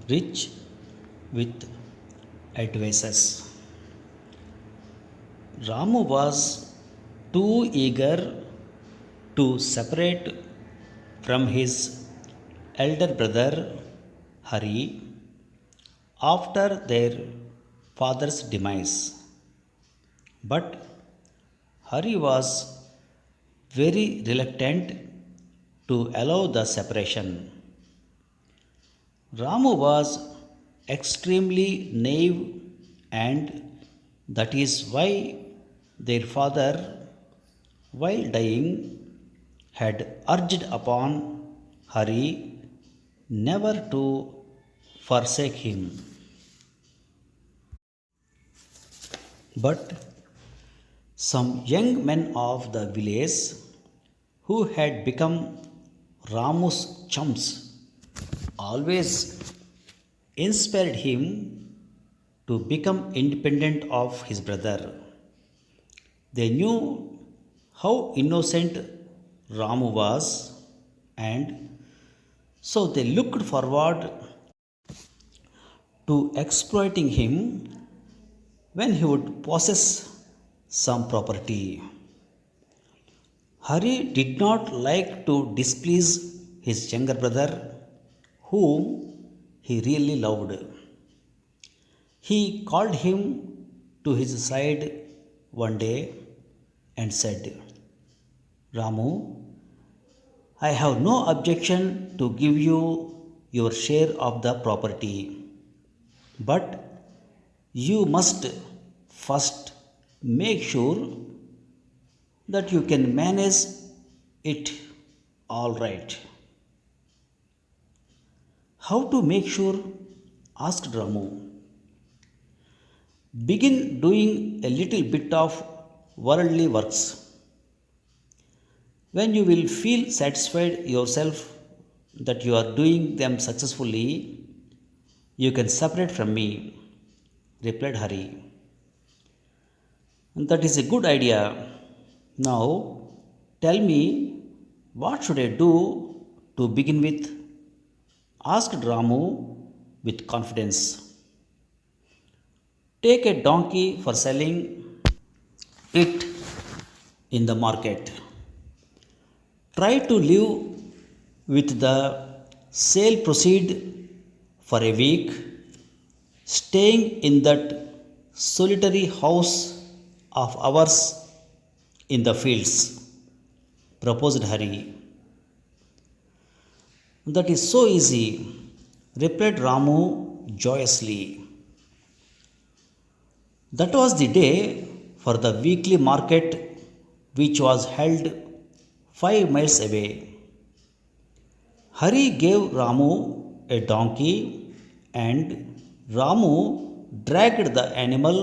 rich with advices. Ramu was too eager to separate from his elder brother Hari after their father's demise. But Hari was very reluctant to allow the separation. Ramu was extremely naive, and that is why their father, while dying, had urged upon Hari never to forsake him. But some young men of the village who had become Ramu's chums always inspired him to become independent of his brother. They knew how innocent Ramu was, and so they looked forward to exploiting him when he would possess some property. Hari did not like to displease his younger brother, whom he really loved. He called him to his side one day and said, Ramu, I have no objection to give you your share of the property, but you must first make sure that you can manage it all right. How to make sure? Asked Ramu. Begin doing a little bit of worldly works. When you will feel satisfied yourself that you are doing them successfully, you can separate from me, replied Hari. That is a good idea. Now, tell me, what should I do to begin with? Asked Ramu with confidence. Take a donkey for selling it in the market. Try to live with the sale proceed for a week, staying in that solitary house of ours in the fields, proposed Hari. That is so easy, replied Ramu joyously. That was the day for the weekly market, which was held 5 miles away. Hari gave Ramu a donkey, and Ramu dragged the animal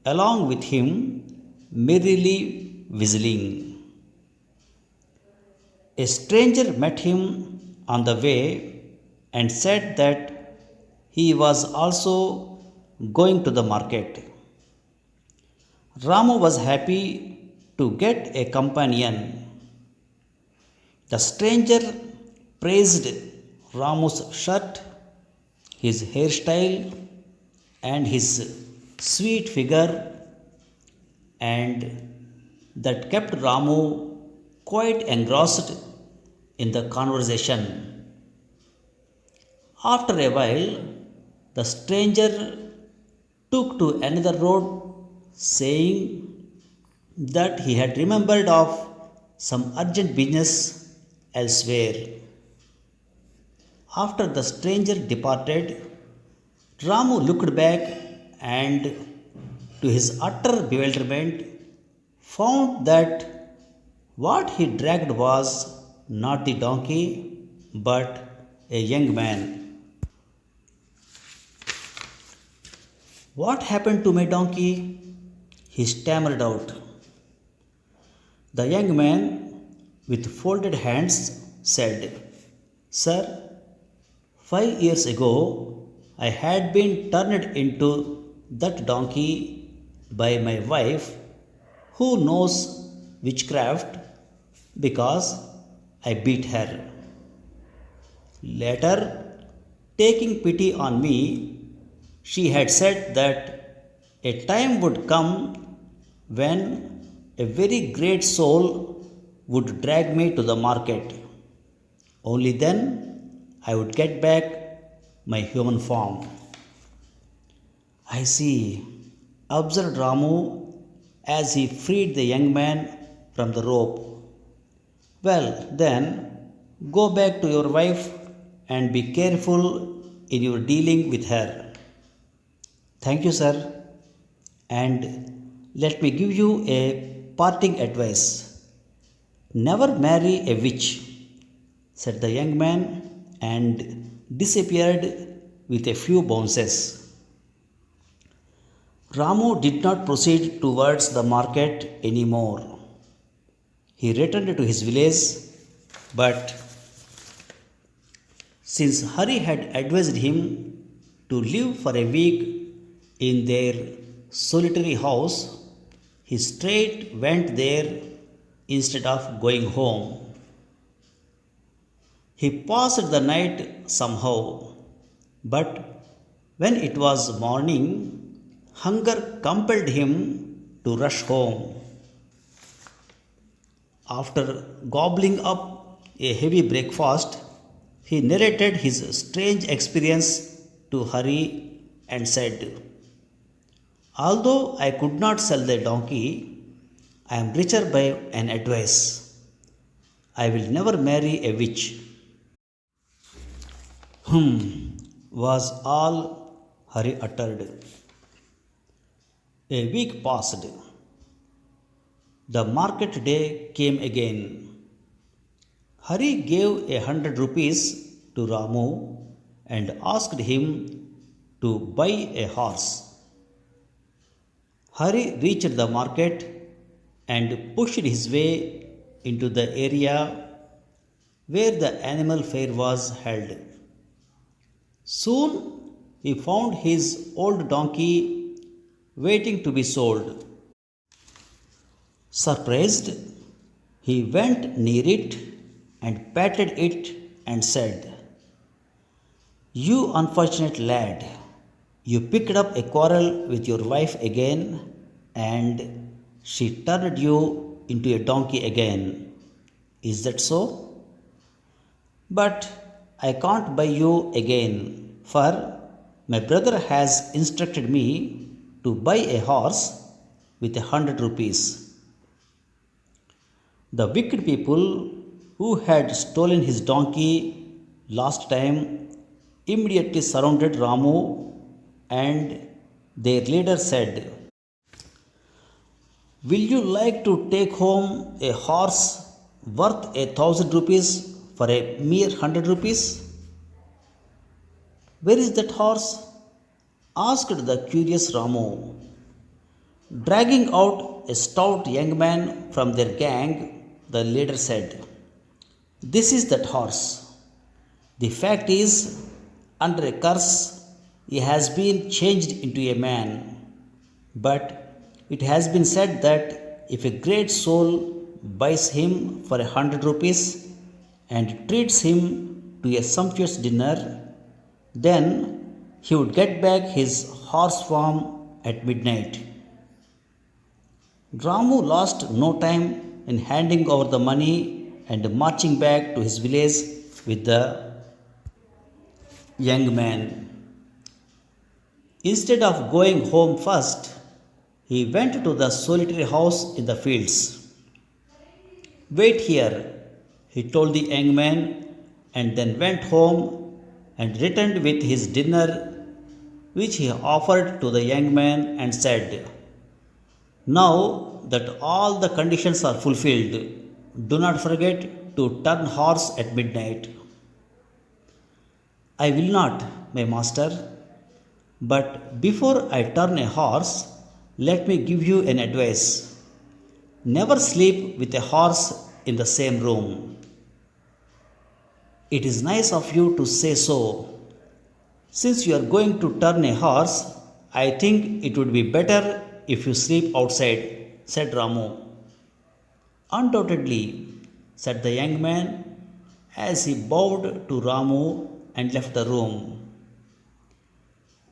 along with him, merrily whistling. A stranger met him on the way and said that he was also going to the market. Ramu was happy to get a companion. The stranger praised Ramu's shirt, his hairstyle, and his sweet figure, and that kept Ramu quite engrossed in the conversation. After a while, the stranger took to another road, saying that he had remembered of some urgent business elsewhere. After the stranger departed, Ramu looked back and, to his utter bewilderment, found that what he dragged was not the donkey but a young man. What happened to my donkey? He stammered out. The young man, with folded hands, said, Sir, 5 years ago I had been turned into that donkey by my wife, who knows witchcraft, because I beat her. Later, Taking pity on me, she had said that a time would come when a very great soul would drag me to the market. Only then I would get back my human form. I see, observed Ramu as he freed the young man from the rope. Well, then, go back to your wife and be careful in your dealing with her. Thank you, sir. And let me give you a parting advice. Never marry a witch, said the young man and disappeared with a few bounces. Ramu did not proceed towards the market anymore. He returned to his village, but since Hari had advised him to live for a week in their solitary house, he straight went there instead of going home. He passed the night somehow, but when it was morning, hunger compelled him to rush home. After gobbling up a heavy breakfast, he narrated his strange experience to Hari and said, although I could not sell the donkey, I am richer by an advice. I will never marry a witch. Was all Hari uttered. A week passed. The market day came again. Hari gave 100 rupees to Ramu and asked him to buy a horse. Hari reached the market and pushed his way into the area where the animal fair was held. Soon he found his old donkey waiting to be sold. Surprised, he went near it and patted it and said, you unfortunate lad, you picked up a quarrel with your wife again and she turned you into a donkey again. Is that so? But I can't buy you again, for my brother has instructed me to buy a horse with 100 rupees. The wicked people who had stolen his donkey last time immediately surrounded Ramu and their leader said, will you like to take home a horse worth 1,000 rupees for a mere 100 rupees? Where is that horse? Asked the curious Ramu. Dragging out a stout young man from their gang, the leader said, this is that horse. The fact is, under a curse, he has been changed into a man. But it has been said that if a great soul buys him for 100 rupees and treats him to a sumptuous dinner, then he would get back his horse form at midnight. Ramu lost no time in handing over the money and marching back to his village with the young man. Instead of going home first, he went to the solitary house in the fields. Wait here, he told the young man, and then went home and returned with his dinner, which he offered to the young man and said, now that all the conditions are fulfilled, do not forget to turn horse at midnight. I will not, my master. But before I turn a horse, let me give you an advice. Never sleep with a horse in the same room. It is nice of you to say so. Since you are going to turn a horse, I think it would be better if you sleep outside, said Ramu. Undoubtedly, said the young man as he bowed to Ramu and left the room.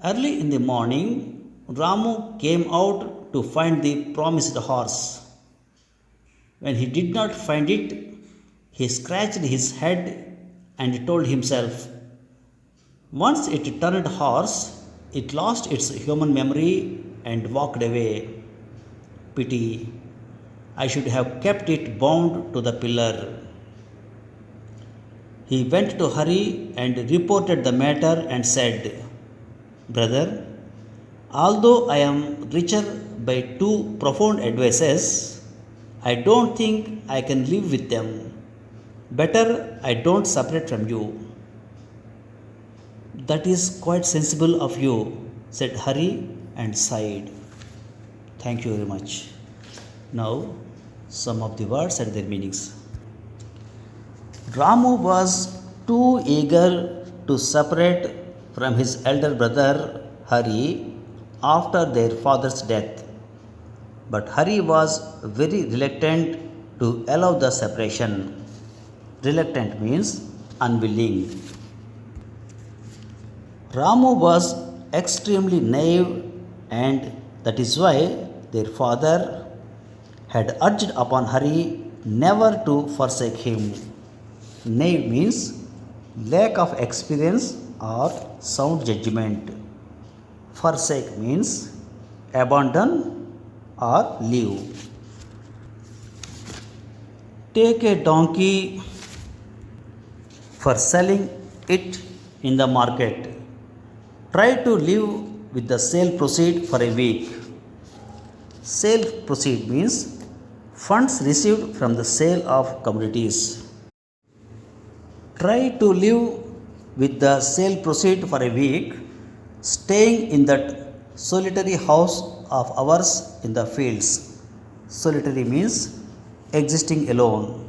Early in the morning, Ramu came out to find the promised horse. When he did not find it, he scratched his head and told himself, once it turned horse, it lost its human memory and walked away. Pity, I should have kept it bound to the pillar. He went to Hari and reported the matter and said, brother, although I am richer by two profound advices, I don't think I can live with them. Better I don't separate from you. That is quite sensible of you, said Hari and sighed. Thank you very much. Now, some of the words and their meanings. Ramu was too eager to separate from his elder brother Hari after their father's death. But Hari was very reluctant to allow the separation. Reluctant means unwilling. Ramu was extremely naive, and that is why their father had urged upon Hari never to forsake him. Naive means lack of experience or sound judgment. Forsake means abandon or leave. Take a donkey for selling it in the market. Try to live with the sale proceed for a week. Sale proceed means funds received from the sale of commodities. Try to live with the sale proceed for a week, staying in that solitary house of ours in the fields. Solitary means existing alone.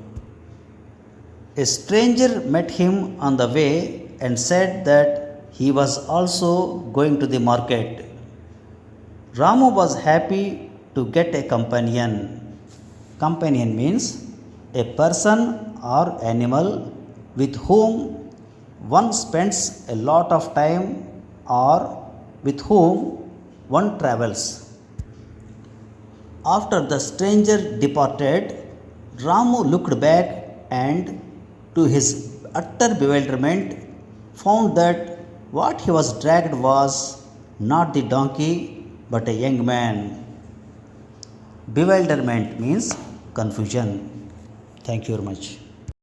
A stranger met him on the way and said that he was also going to the market. Ramu was happy to get a companion. Companion means a person or animal with whom one spends a lot of time or with whom one travels. After the stranger departed, Ramu looked back and, to his utter bewilderment, found that what he was dragged was not the donkey but a young man. Bewilderment means confusion. Thank you very much.